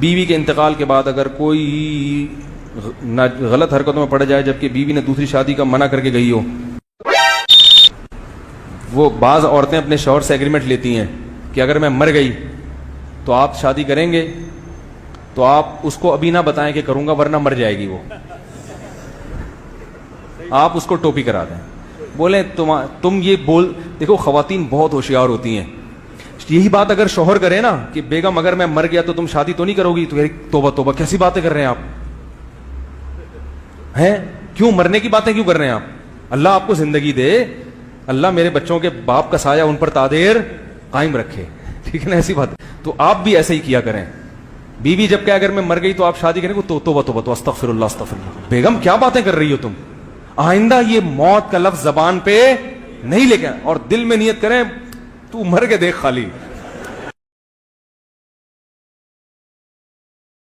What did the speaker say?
بیوی کے انتقال کے بعد اگر کوئی غلط حرکتوں میں پڑ جائے جبکہ بیوی نے دوسری شادی کا منع کر کے گئی ہو، وہ بعض عورتیں اپنے شوہر سے ایگریمنٹ لیتی ہیں کہ اگر میں مر گئی تو آپ شادی کریں گے، تو آپ اس کو ابھی نہ بتائیں کہ کروں گا ورنہ مر جائے گی وہ، آپ اس کو ٹوپی کرا دیں، بولیں تم یہ بول دیکھو خواتین بہت ہوشیار ہوتی ہیں، یہی بات اگر شوہر کرے نا کہ بیگم اگر میں مر گیا تو تم شادی تو نہیں کرو گی، تو توبہ توبہ کیسی باتیں کر رہے ہیں آپ ہیں، کیوں مرنے کی باتیں کیوں کر رہے ہیں آپ؟ اللہ آپ کو زندگی دے، اللہ میرے بچوں کے باپ کا سایہ ان پر تادیر قائم رکھے، ٹھیک ہے نا، ایسی بات، تو آپ بھی ایسے ہی کیا کریں، بیوی جب کہ اگر میں مر گئی تو آپ شادی کریں گے تو توبہ توبہ تو استغفر اللہ استغفر اللہ، بیگم کیا باتیں کر رہی ہو تم، آئندہ یہ موت کا لفظ زبان پہ نہیں لے کے، اور دل میں نیت کریں تو مر کے دیکھ خالی